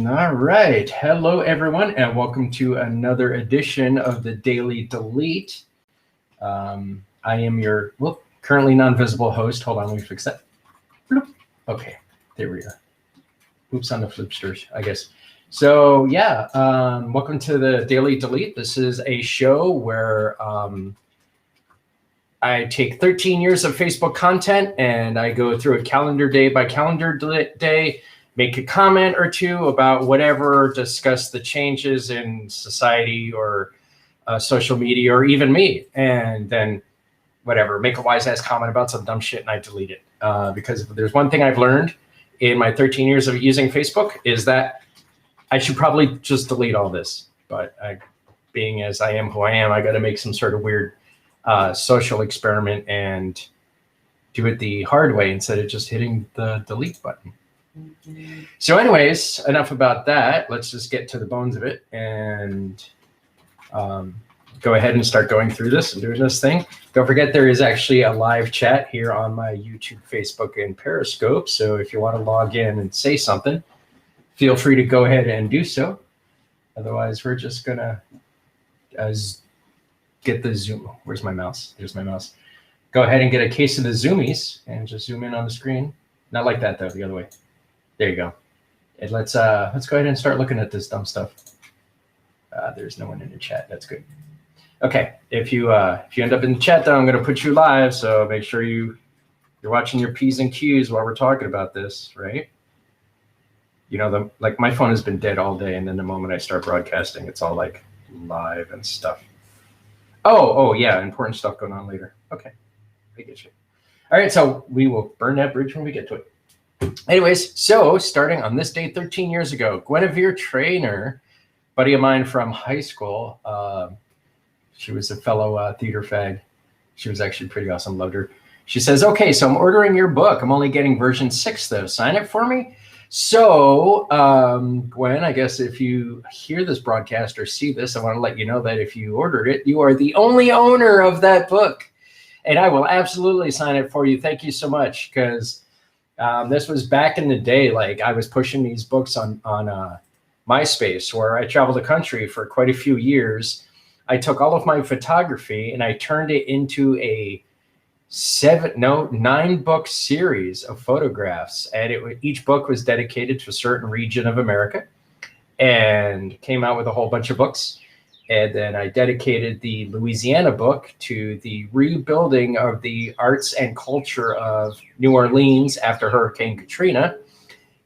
All right. Hello, everyone, and welcome to another edition of the Daily Delete. I am your, currently non-visible host. Hold on, let me fix that. Bloop. Okay, there we are. Oops on the flipsters, I guess. So, yeah, welcome to the Daily Delete. This is a show where I take 13 years of Facebook content and I go through it calendar day by calendar day, make a comment or two about whatever, discuss the changes in society or social media or even me, and then whatever, make a wise ass comment about some dumb shit and I delete it. Because if there's one thing I've learned in my 13 years of using Facebook is that I should probably just delete all this. But being as I am who I am, I got to make some sort of weird social experiment and do it the hard way instead of just hitting the delete button. So anyways, enough about that. Let's just get to the bones of it and go ahead and start going through this and doing this thing. Don't forget there is actually a live chat here on my YouTube, Facebook, and Periscope. So if you want to log in and say something, feel free to go ahead and do so. Otherwise, we're just going to get the zoom. Where's my mouse? There's my mouse. Go ahead and get a case of the zoomies and just zoom in on the screen. Not like that, though, the other way. There you go. And let's go ahead and start looking at this dumb stuff. There's no one in the chat. That's good. Okay, if you end up in the chat, though, I'm going to put you live, so make sure you're watching your P's and Q's while we're talking about this, right? You know, like my phone has been dead all day, and then the moment I start broadcasting, it's all like live and stuff. Oh, yeah, important stuff going on later. Okay, I get you. All right, so we will burn that bridge when we get to it. Anyways, so starting on this day 13 years ago, Guinevere Traynor, buddy of mine from high school, she was a fellow theater fag. She was actually pretty awesome, loved her. She says, okay, so I'm ordering your book. I'm only getting version 6, though. Sign it for me? So, Gwen, I guess if you hear this broadcast or see this, I want to let you know that if you ordered it, you are the only owner of that book. And I will absolutely sign it for you. Thank you so much, because this was back in the day. Like, I was pushing these books on MySpace, where I traveled the country for quite a few years. I took all of my photography and I turned it into a 9-book series of photographs, and each book was dedicated to a certain region of America, and came out with a whole bunch of books. And then I dedicated the Louisiana book to the rebuilding of the arts and culture of New Orleans after Hurricane Katrina.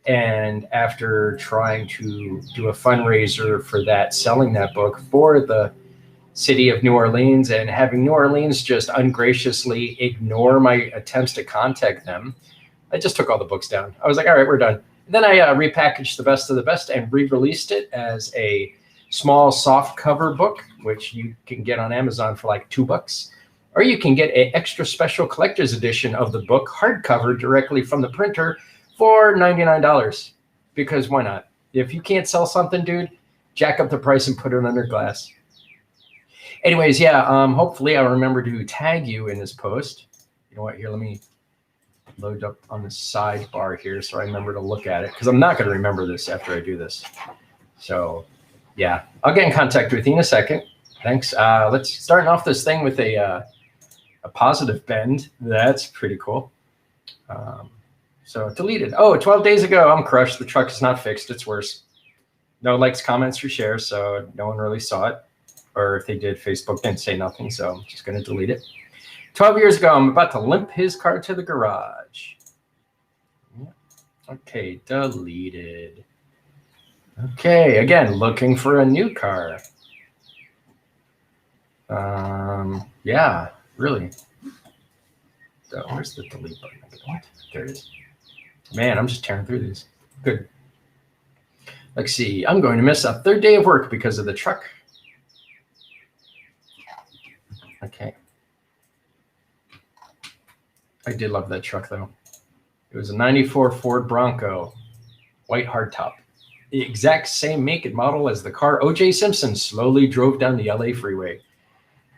And after trying to do a fundraiser for that, selling that book for the city of New Orleans and having New Orleans just ungraciously ignore my attempts to contact them, I just took all the books down. I was like, all right, we're done. And then I repackaged the best of the best and re-released it as a small soft cover book, which you can get on Amazon for like $2. Or you can get an extra special collector's edition of the book, hardcover, directly from the printer for $99. Because why not? If you can't sell something, dude, jack up the price and put it under glass. Anyways, yeah, hopefully I'll remember to tag you in this post. You know what? Here, let me load up on the sidebar here so I remember to look at it, because I'm not going to remember this after I do this. So, yeah, I'll get in contact with you in a second. Thanks. Let's start off this thing with a positive bend. That's pretty cool. So deleted. Oh, 12 days ago, I'm crushed. The truck is not fixed. It's worse. No likes, comments, or shares, so no one really saw it. Or if they did, Facebook didn't say nothing, so I'm just going to delete it. 12 years ago, I'm about to limp his car to the garage. Okay, deleted. Okay, again, looking for a new car. Yeah, really. Where's the delete button? What? There it is. Man, I'm just tearing through these. Good. Let's see. I'm going to miss a third day of work because of the truck. Okay. I did love that truck, though. It was a 94 Ford Bronco, white hardtop. The exact same make and model as the car O.J. Simpson slowly drove down the LA freeway.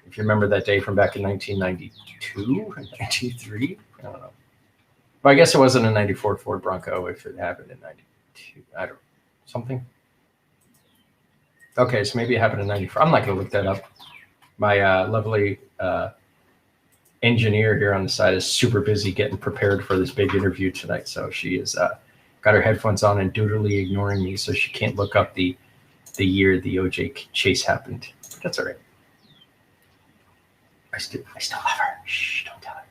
If you remember that day from back in 1992, 93, I don't know. But I guess it wasn't a 94 Ford Bronco if it happened in 92. I don't know. Something. Okay, so maybe it happened in 94. I'm not going to look that up. My lovely engineer here on the side is super busy getting prepared for this big interview tonight. So she is got her headphones on and dutifully ignoring me, so she can't look up the year the OJ chase happened. But that's all right. I still love her. Shh, don't tell her.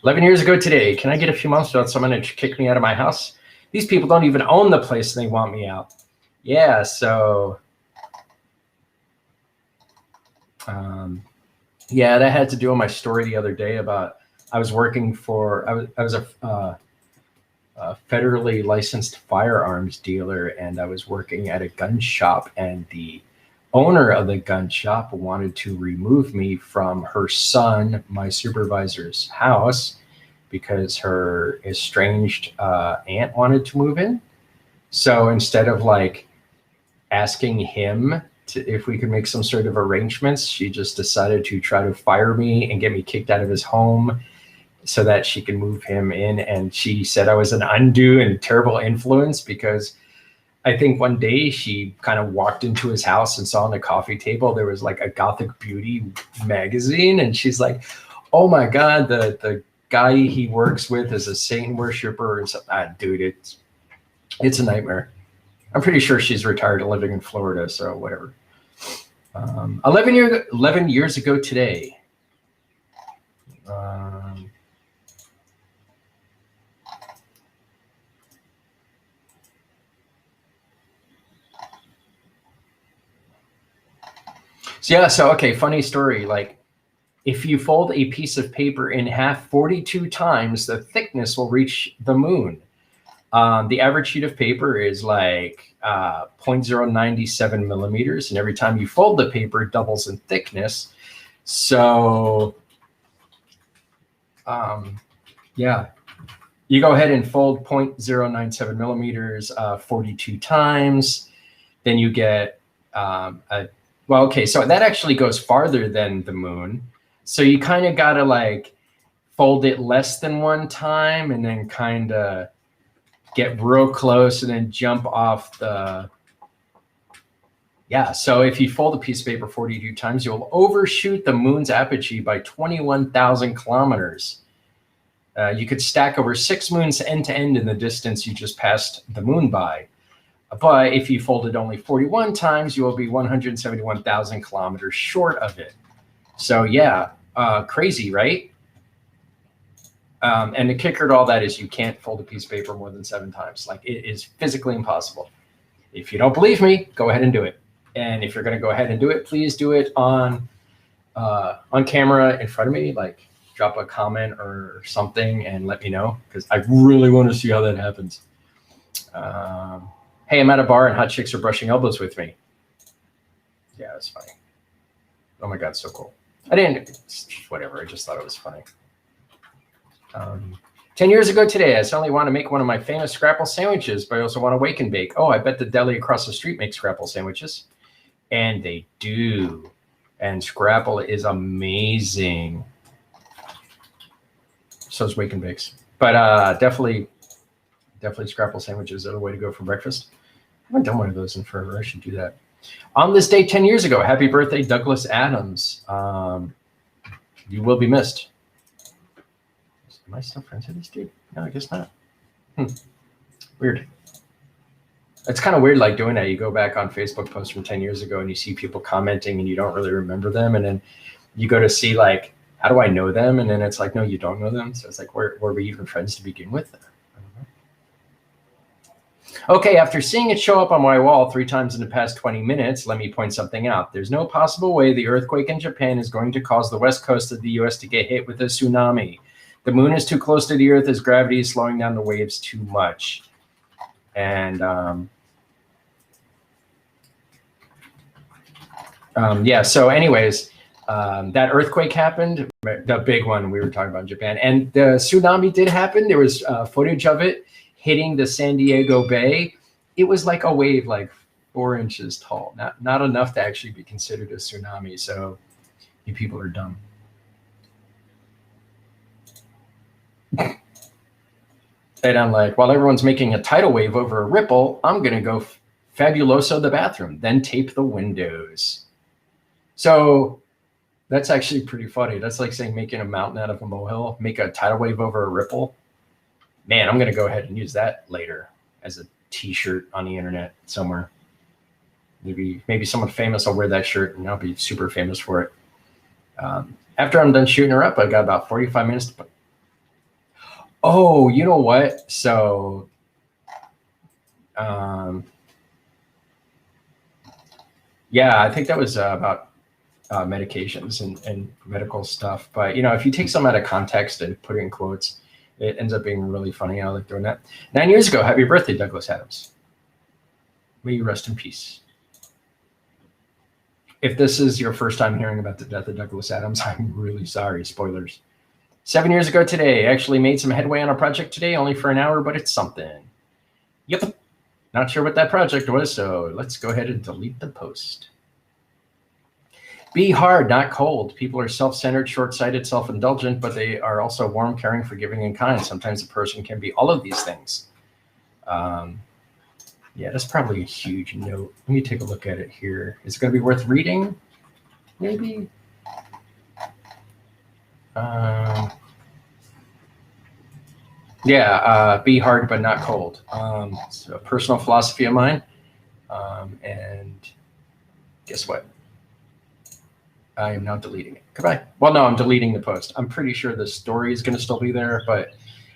11 years ago today, can I get a few months without someone to kick me out of my house? These people don't even own the place and they want me out. Yeah, so yeah, that had to do with my story the other day about I was working for I was a federally licensed firearms dealer, and I was working at a gun shop, and the owner of the gun shop wanted to remove me from her son, my supervisor's house, because her estranged aunt wanted to move in. So instead of like asking him if we could make some sort of arrangements, she just decided to try to fire me and get me kicked out of his home so that she can move him in. And she said I was an undue and terrible influence because I think one day she kind of walked into his house and saw on the coffee table there was like a Gothic Beauty magazine, and she's like, "Oh my God, the guy he works with is a Satan worshiper," and something. Dude, it's a nightmare. I'm pretty sure she's retired and living in Florida, so whatever. 11 years ago today. So okay, funny story. Like, if you fold a piece of paper in half 42 times, the thickness will reach the moon. The average sheet of paper is like 0.097 millimeters, and every time you fold the paper, it doubles in thickness. So, yeah, you go ahead and fold 0.097 millimeters 42 times, then you get well, okay, so that actually goes farther than the moon. So you kind of got to like fold it less than one time and then kind of get real close and then jump off the, yeah. So if you fold a piece of paper 42 times, you'll overshoot the moon's apogee by 21,000 kilometers. You could stack over 6 moons end to end in the distance you just passed the moon by. But if you fold it only 41 times, you will be 171,000 kilometers short of it. So yeah, crazy, right? And the kicker to all that is you can't fold a piece of paper more than 7 times. Like, it is physically impossible. If you don't believe me, go ahead and do it. And if you're going to go ahead and do it, please do it on camera in front of me. Like, drop a comment or something and let me know, because I really want to see how that happens. Hey, I'm at a bar and hot chicks are brushing elbows with me. Yeah, that's funny. Oh my God, so cool. Whatever, I just thought it was funny. 10 years ago today, I suddenly want to make one of my famous scrapple sandwiches, but I also want to wake and bake. Oh, I bet the deli across the street makes scrapple sandwiches. And they do. And scrapple is amazing. So is wake and bakes. But definitely scrapple sandwiches are the way to go for breakfast. I haven't done one of those in forever. I should do that. On this day 10 years ago, happy birthday, Douglas Adams. You will be missed. Am I still friends with this dude? No, I guess not. Weird. It's kind of weird, like, doing that. You go back on Facebook posts from 10 years ago and you see people commenting and you don't really remember them. And then you go to see, like, how do I know them? And then it's like, no, you don't know them. So it's like, were we even friends to begin with? Okay, after seeing it show up on my wall 3 times in the past 20 minutes, let me point something out. There's no possible way the earthquake in Japan is going to cause the west coast of the U.S. to get hit with a tsunami. The moon is too close to the earth as gravity is slowing down the waves too much. And yeah, so anyways, that earthquake happened, the big one we were talking about in Japan, and the tsunami did happen. There was footage of it hitting the San Diego Bay. It was like a wave like 4 inches tall, not enough to actually be considered a tsunami. So you people are dumb. And I'm like, while everyone's making a tidal wave over a ripple, I'm going to go fabuloso the bathroom, then tape the windows. So that's actually pretty funny. That's like saying making a mountain out of a molehill, make a tidal wave over a ripple. Man, I'm going to go ahead and use that later as a t-shirt on the internet somewhere. Maybe someone famous will wear that shirt and I'll be super famous for it. After I'm done shooting her up, I got about 45 minutes to put. Oh, you know what? So, yeah, I think that was about medications and medical stuff. But, you know, if you take some out of context and put it in quotes, it ends up being really funny. I like doing that. 9 years ago, happy birthday, Douglas Adams. May you rest in peace. If this is your first time hearing about the death of Douglas Adams, I'm really sorry. Spoilers. 7 years ago today, I actually made some headway on a project today, only for an hour, but it's something. Yep. Not sure what that project was, so let's go ahead and delete the post. Be hard, not cold. People are self-centered, short-sighted, self-indulgent, but they are also warm, caring, forgiving, and kind. Sometimes a person can be all of these things. Yeah, that's probably a huge note. Let me take a look at it here. Is it going to be worth reading? Maybe. Yeah, be hard but not cold. It's a personal philosophy of mine. And guess what? I am now deleting it. Goodbye. Well, no, I'm deleting the post. I'm pretty sure the story is going to still be there, but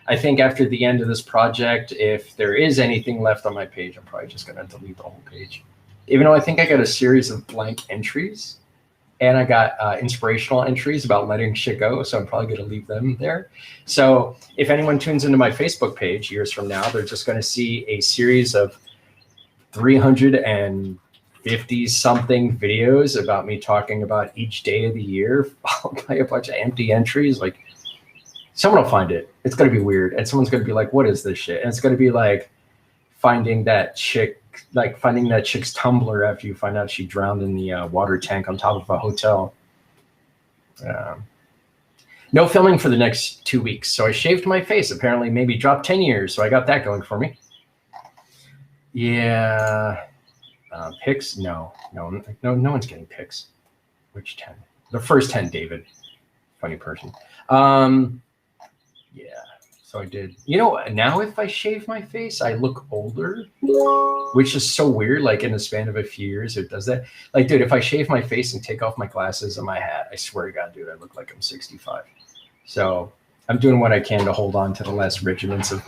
I think after the end of this project, if there is anything left on my page, I'm probably just going to delete the whole page. Even though I think I got a series of blank entries and I got inspirational entries about letting shit go, so I'm probably going to leave them there. So if anyone tunes into my Facebook page years from now, they're just going to see a series of 350-something videos about me talking about each day of the year, followed by a bunch of empty entries. Like, someone will find it. It's going to be weird. And someone's going to be like, what is this shit? And it's going to be like finding that chick's tumbler after you find out she drowned in the water tank on top of a hotel. No filming for the next 2 weeks. So I shaved my face, apparently maybe dropped 10 years. So I got that going for me. Yeah. Pics? No one's getting pics. Which 10? The first 10, David. Funny person. Yeah, so I did. You know, now if I shave my face, I look older, which is so weird. Like in the span of a few years, it does that. Like, dude, if I shave my face and take off my glasses and my hat, I swear to God, dude, I look like I'm 65. So I'm doing what I can to hold on to the last vestments of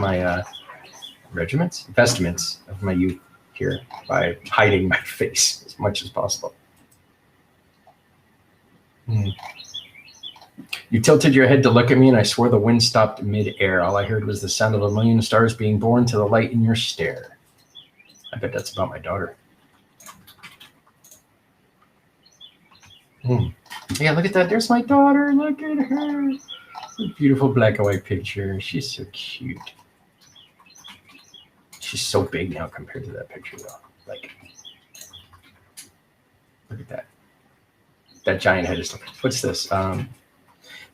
my youth here by hiding my face as much as possible. You tilted your head to look at me, and I swore the wind stopped mid-air. All I heard was the sound of a million stars being born to the light in your stare. I bet that's about my daughter. Yeah, look at that. There's my daughter. Look at her. A beautiful black and white picture. She's so cute. She's so big now compared to that picture, though. Like, look at that. That giant head is. What's this?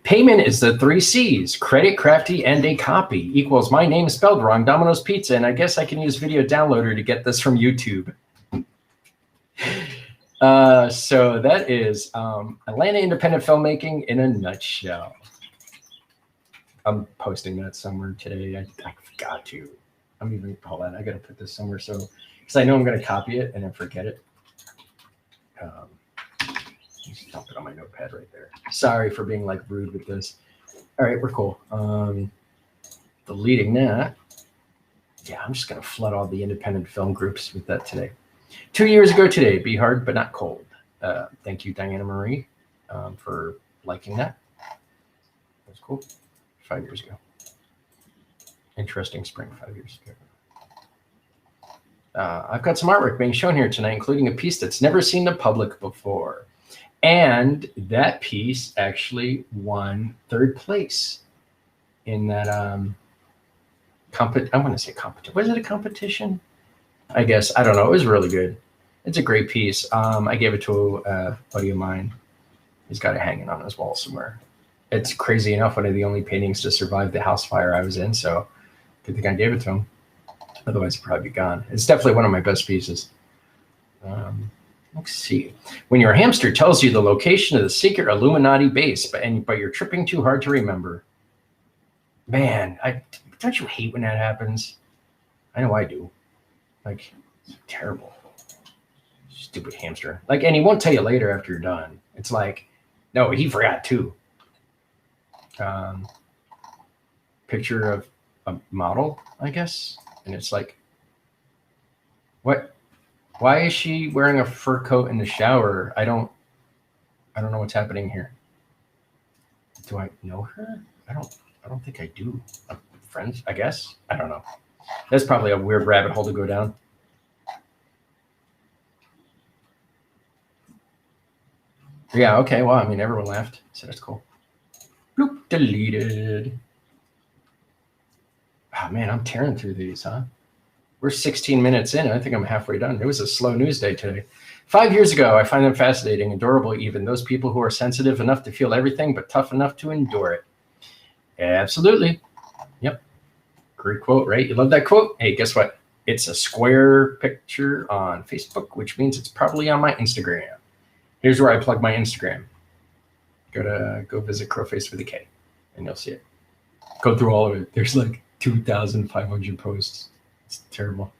Payment is the 3 C's: credit, crafty, and a copy. Equals my name spelled wrong, Domino's Pizza, and I guess I can use Video Downloader to get this from YouTube. So that is Atlanta independent filmmaking in a nutshell. I'm posting that somewhere today. I forgot to. Hold on, I got to put this somewhere because I know I'm going to copy it and then forget it. Just dump it on my notepad right there. Sorry for being like rude with this. All right, we're cool. Deleting that. Yeah, I'm just going to flood all the independent film groups with that today. 2 years ago today, be hard but not cold. Thank you, Diana Marie, for liking that. That's cool. 5 years ago. Interesting spring 5 years ago. I've got some artwork being shown here tonight, including a piece that's never seen the public before. And that piece actually won 3rd place in that I want to say competition. Was it a competition? I guess. I don't know. It was really good. It's a great piece. I gave it to a buddy of mine. He's got it hanging on his wall somewhere. It's crazy enough one of the only paintings to survive the house fire I was in, so good thing I gave it to him. Otherwise, it'd probably be gone. It's definitely one of my best pieces. Let's see. When your hamster tells you the location of the secret Illuminati base, but you're tripping too hard to remember. Man, don't you hate when that happens? I know I do. Like, it's terrible. Stupid hamster. Like, and he won't tell you later after you're done. It's like, no, he forgot too. Picture of a model, I guess. And it's like, what? Why is she wearing a fur coat in the shower? I don't know what's happening here. Do I know her? I don't think I do. Friends, I guess. I don't know. That's probably a weird rabbit hole to go down. Yeah, okay. Well, I mean, everyone laughed, so that's cool. Bloop, deleted. Oh, man, I'm tearing through these, huh? We're 16 minutes in. I think I'm halfway done. It was a slow news day today. 5 years ago, I find them fascinating, adorable even, those people who are sensitive enough to feel everything but tough enough to endure it. Absolutely. Yep. Great quote, right? You love that quote? Hey, guess what? It's a square picture on Facebook, which means it's probably on my Instagram. Here's where I plug my Instagram. Go visit Crowface with a K, and you'll see it. Go through all of it. There's like 2,500 posts. It's terrible.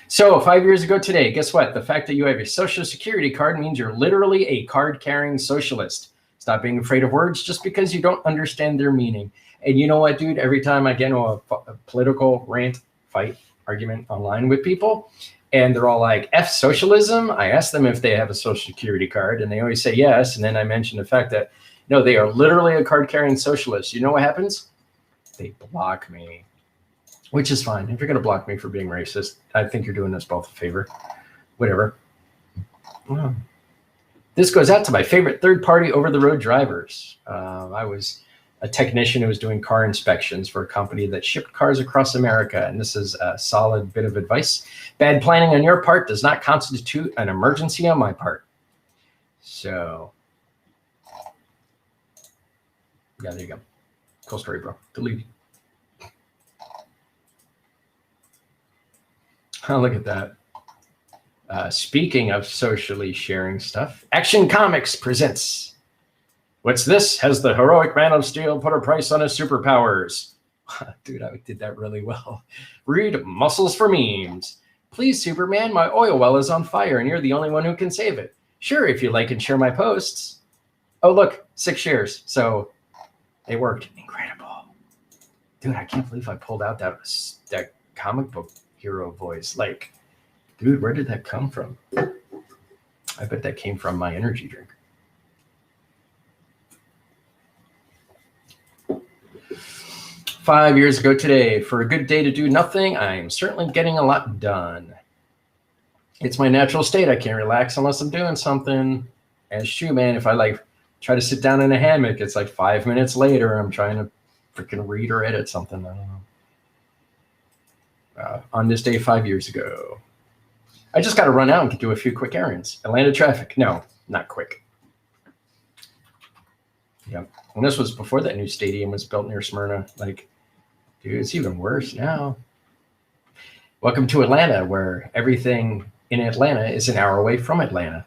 So 5 years ago today, guess what? The fact that you have a Social Security card means you're literally a card-carrying socialist. Stop being afraid of words just because you don't understand their meaning. And you know what, dude? Every time I get into a political rant, fight, argument online with people, and they're all like, F socialism, I ask them if they have a Social Security card, and they always say yes. And then I mention the fact that, no, they are literally a card-carrying socialist. You know what happens? They block me. Which is fine. If you're going to block me for being racist, I think you're doing us both a favor. Whatever. Well, this goes out to my favorite third-party over-the-road drivers. I was a technician who was doing car inspections for a company that shipped cars across America, and this is a solid bit of advice. Bad planning on your part does not constitute an emergency on my part. So, yeah, there you go. Cool story, bro. Delete. Oh, look at that. Speaking of socially sharing stuff, Action Comics presents. What's this? Has the heroic Man of Steel put a price on his superpowers? Dude, I did that really well. Read Muscles for Memes. Please, Superman, my oil well is on fire and you're the only one who can save it. Sure, if you like and share my posts. Oh, look, 6 shares. So it worked. Incredible. Dude, I can't believe I pulled out that comic book hero voice. Like, dude, where did that come from? I bet that came from my energy drink. Five years ago today, for a good day to do nothing, I'm certainly getting a lot done. It's my natural state. I can't relax unless I'm doing something. And shoot, man, if I like try to sit down in a hammock, it's like 5 minutes later, I'm trying to freaking read or edit something. I don't know. On this day 5 years ago, I just got to run out and do a few quick errands. Atlanta traffic. No, not quick. Yep. And this was before that new stadium was built near Smyrna. Like, dude, it's even worse now. Welcome to Atlanta, where everything in Atlanta is an hour away from Atlanta.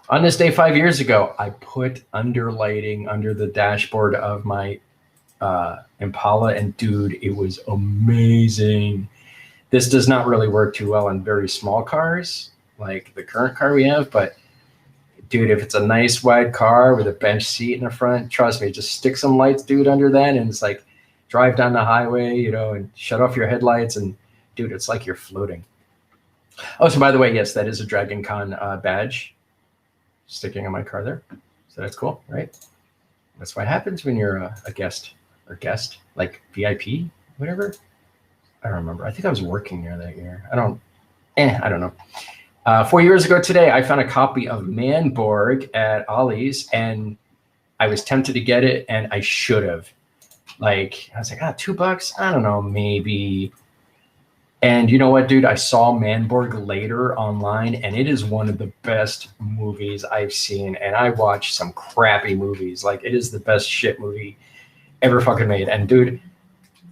On this day 5 years ago, I put underlighting under the dashboard of my Impala, and dude, it was amazing. This does not really work too well on very small cars like the current car we have, but dude, if it's a nice wide car with a bench seat in the front, trust me, just stick some lights, dude, under that, and it's like drive down the highway, you know, and shut off your headlights, and dude, it's like you're floating. Oh, so by the way, yes, that is a Dragon Con badge sticking on my car there. So that's cool, right? That's what happens when you're a guest or guest, like VIP, whatever. I don't remember. I think I was working there that year. I don't know. 4 years ago today, I found a copy of Manborg at Ollie's, and I was tempted to get it, and I should have. Like, I was like, $2? I don't know, maybe. And you know what, dude? I saw Manborg later online, and it is one of the best movies I've seen. And I watched some crappy movies. Like, it is the best shit movie ever fucking made. And dude,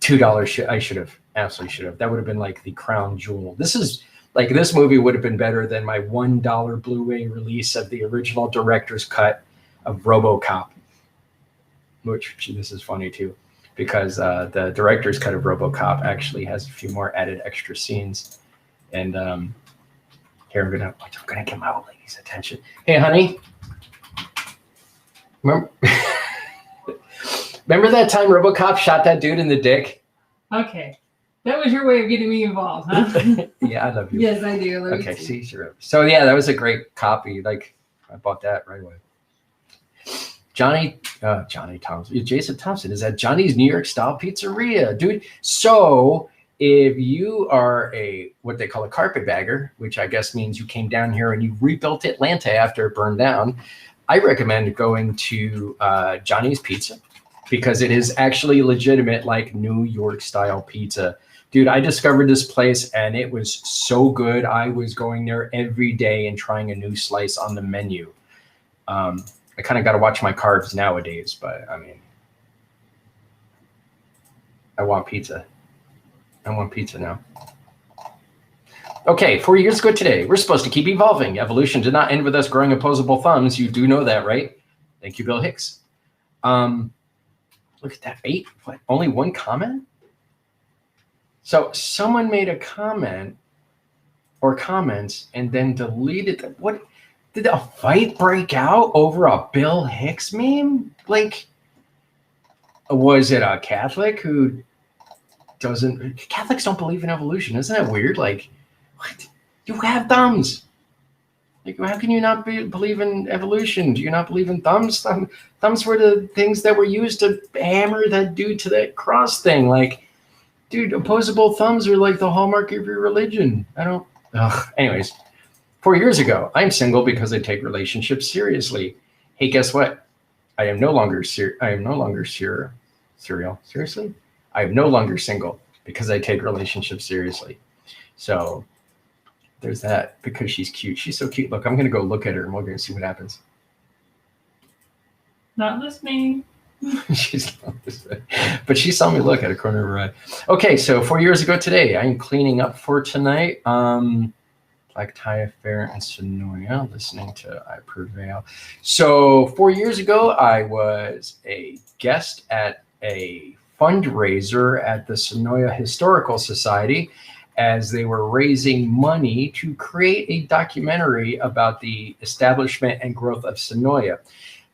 $2 shit. I should have. Absolutely should have. That would have been like the crown jewel. This movie would have been better than my $1 Blu-ray release of the original director's cut of RoboCop. Which, this is funny too, because the director's cut of RoboCop actually has a few more added extra scenes. And here I'm gonna get my old lady's attention. Hey, honey, remember that time RoboCop shot that dude in the dick? Okay, that was your way of getting me involved, huh? Yeah, I love you. Yes, I do. I love Okay, you too. see, sure. So yeah, that was a great copy. Like, I bought that right away. Jason Thompson is at Johnny's New York Style Pizzeria, dude. So if you are what they call a carpetbagger, which I guess means you came down here and you rebuilt Atlanta after it burned down, I recommend going to Johnny's Pizza, because it is actually legitimate, like New York style pizza. Dude, I discovered this place and it was so good. I was going there every day and trying a new slice on the menu. I kind of got to watch my carbs nowadays, but I mean, I want pizza. I want pizza now. Okay, 4 years ago today, we're supposed to keep evolving. Evolution did not end with us growing opposable thumbs. You do know that, right? Thank you, Bill Hicks. Look at that. Only one comment? So someone made a comment or comments and then deleted them. What? Did a fight break out over a Bill Hicks meme? Like, was it a Catholic who Catholics don't believe in evolution? Isn't that weird? Like, what? You have thumbs. Like, how can you not believe in evolution? Do you not believe in thumbs? Thumbs were the things that were used to hammer that dude to that cross thing. Like, dude, opposable thumbs are like the hallmark of your religion. Anyways. 4 years ago, I'm single because I take relationships seriously. Hey, guess what? I am no longer serial. Seriously? I am no longer single because I take relationships seriously. So there's that, because she's cute. She's so cute. Look, I'm going to go look at her and we're going to see what happens. Not listening. She's not listening. But she saw me look at a corner of her eye. Okay, so 4 years ago today, I'm cleaning up for tonight. Black Tie Affair and Sonoya, listening to I Prevail. So 4 years ago, I was a guest at a fundraiser at the Sonoya Historical Society as they were raising money to create a documentary about the establishment and growth of Sonoya.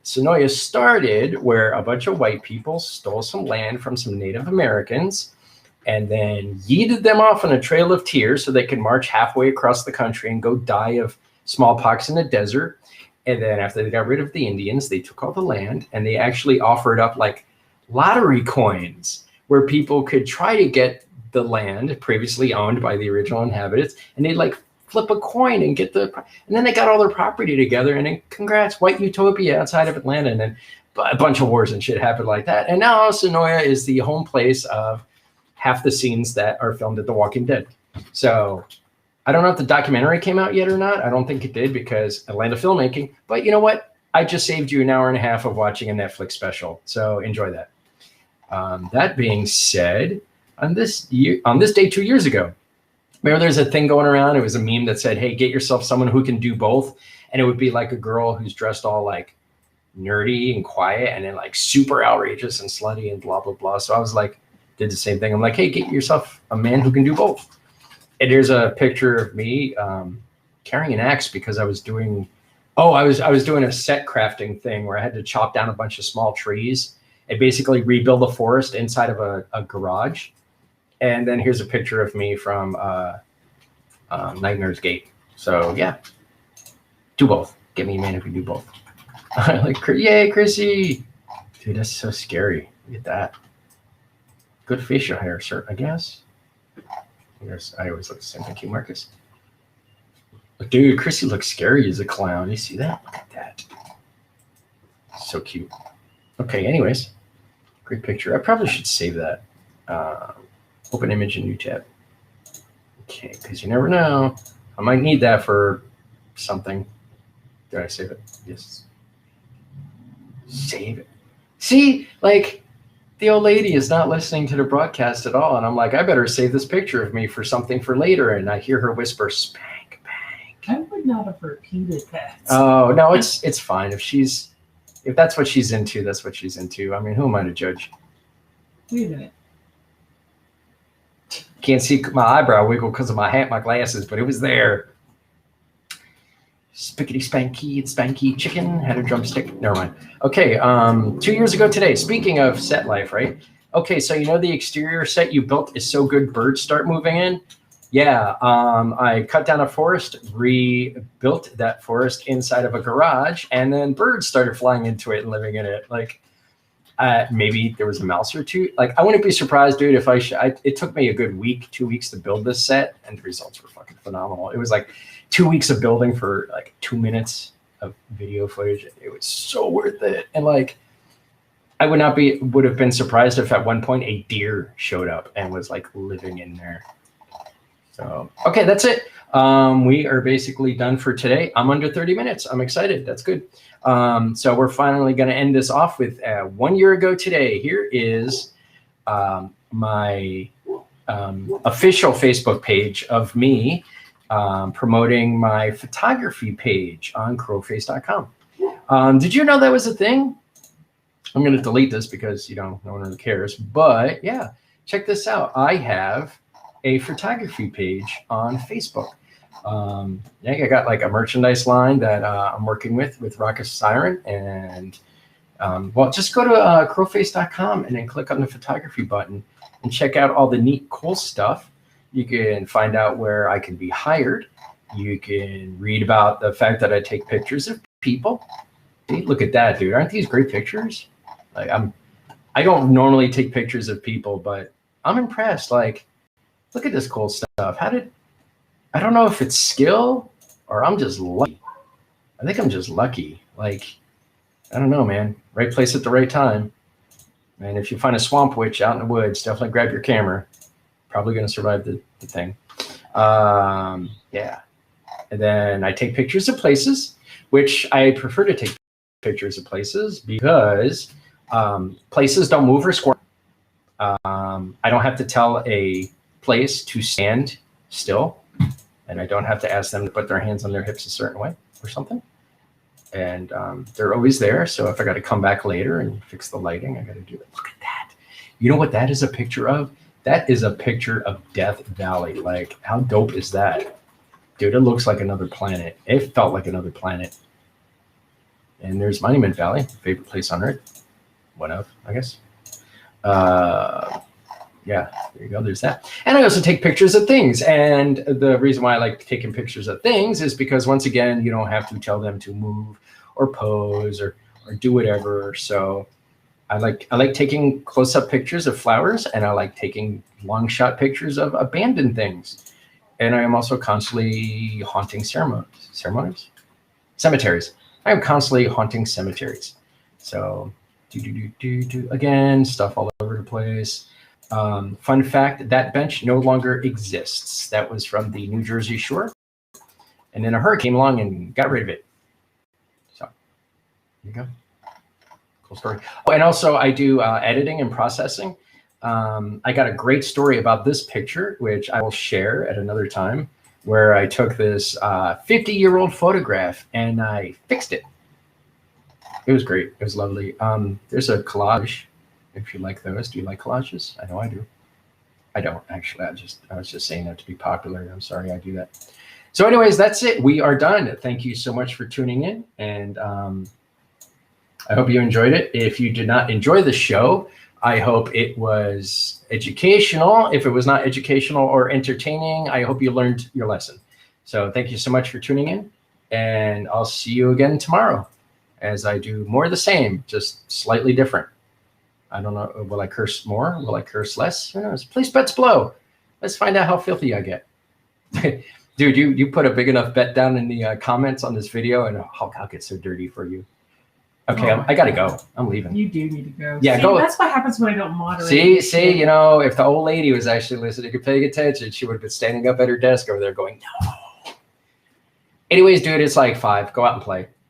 Sonoya started where a bunch of white people stole some land from some Native Americans and then yeeted them off on a trail of tears so they could march halfway across the country and go die of smallpox in the desert. And then after they got rid of the Indians, they took all the land and they actually offered up like lottery coins where people could try to get the land previously owned by the original inhabitants, and they'd like flip a coin and get and then they got all their property together, and then congrats, white utopia outside of Atlanta. And then a bunch of wars and shit happened like that. And now Sonoya is the home place of half the scenes that are filmed at The Walking Dead. So I don't know if the documentary came out yet or not. I don't think it did because Atlanta filmmaking, but you know what? I just saved you an hour and a half of watching a Netflix special. So enjoy that. That being said, on this day 2 years ago, remember there's a thing going around. It was a meme that said, hey, get yourself someone who can do both. And it would be like a girl who's dressed all like nerdy and quiet and then like super outrageous and slutty and blah, blah, blah. So I was like, did the same thing. I'm like, hey, get yourself a man who can do both. And there's a picture of me carrying an axe because I was doing a set crafting thing where I had to chop down a bunch of small trees and basically rebuild a forest inside of a garage. And then here's a picture of me from Nightmare's Gate. So yeah, do both. Get me a man who can do both. Like, yay, Chrissy. Dude, that's so scary. Look at that. Good facial hair, sir, I guess. I always look the same. Thank you, Marcus. Dude, Chrissy looks scary as a clown. You see that? Look at that. So cute. Okay, anyways. Great picture. I probably should save that. Open image in new tab. Okay, because you never know. I might need that for something. Did I save it? Yes. Save it. See, like, the old lady is not listening to the broadcast at all. And I'm like, I better save this picture of me for something for later. And I hear her whisper, spank, bang. I would not have repeated that. Oh, no, it's fine. If that's what she's into, that's what she's into. I mean, who am I to judge? Wait a minute. Can't see my eyebrow wiggle because of my hat, my glasses, but it was there. Spickety spanky and spanky chicken had a drumstick. Never mind. Okay, 2 years ago today, speaking of set life, right? Okay, so you know the exterior set you built is so good birds start moving in? Yeah, I cut down a forest, rebuilt that forest inside of a garage, and then birds started flying into it and living in it. Like, maybe there was a mouse or two. Like, I wouldn't be surprised, dude, if it took me a good week, 2 weeks to build this set, and the results were fucking phenomenal. It was like 2 weeks of building for like 2 minutes of video footage. It was so worth it. And like, I would have been surprised if at one point a deer showed up and was like living in there. So, okay, that's it. We are basically done for today. I'm under 30 minutes. I'm excited. That's good. So we're finally going to end this off with 1 year ago today. Here is my official Facebook page of me promoting my photography page on crowface.com. Did you know that was a thing? I'm going to delete this because, no one really cares. But yeah, check this out. I have a photography page on Facebook. Yeah, I got like a merchandise line that I'm working with Rocket Siren. And well, just go to crowface.com and then click on the photography button and check out all the neat, cool stuff. You can find out where I can be hired. You can read about the fact that I take pictures of people. Hey, look at that, dude. Aren't these great pictures? Like, I don't normally take pictures of people, but I'm impressed. Like, look at this cool stuff. I don't know if it's skill or I'm just lucky. I think I'm just lucky. Like, I don't know, man. Right place at the right time. And if you find a swamp witch out in the woods, definitely grab your camera. Probably going to survive the thing. Yeah. And then I take pictures of places, which I prefer to take pictures of places because places don't move or squirm. I don't have to tell a place to stand still, and I don't have to ask them to put their hands on their hips a certain way or something. And they're always there. So if I got to come back later and fix the lighting, I got to do it. Look at that. You know what that is a picture of? That is a picture of Death Valley. Like, how dope is that? Dude, it looks like another planet. It felt like another planet. And there's Monument Valley, favorite place on Earth. One of, I guess. Yeah, there you go. There's that. And I also take pictures of things. And the reason why I like taking pictures of things is because, once again, you don't have to tell them to move or pose or do whatever. So I like taking close-up pictures of flowers, and I like taking long-shot pictures of abandoned things. And I am also constantly haunting cemeteries. I am constantly haunting cemeteries. So again, stuff all over the place. Fun fact, that bench no longer exists. That was from the New Jersey shore. And then a hurricane came along and got rid of it. So there you go. Cool story. Oh, and also I do editing and processing. I got a great story about this picture, which I will share at another time, where I took this 50-year-old photograph and I fixed it. It was great. It was lovely. There's a collage. If you like those, do you like collages? I know I do. I don't actually. I was just saying that to be popular. I'm sorry I do that. So, anyways, that's it. We are done. Thank you so much for tuning in, and I hope you enjoyed it. If you did not enjoy the show, I hope it was educational. If it was not educational or entertaining, I hope you learned your lesson. So, thank you so much for tuning in, and I'll see you again tomorrow as I do more of the same, just slightly different. I don't know. Will I curse more? Will I curse less? Who knows? Place bets below. Let's find out how filthy I get. Dude, you put a big enough bet down in the comments on this video, and I'll get so dirty for you. Okay, Oh I gotta go. I'm leaving. You do need to go. Yeah, See, go. That's what happens when I don't moderate. See, you know, if the old lady was actually listening and paying attention, she would have been standing up at her desk over there going, no. Anyways, dude, it's like 5. Go out and play.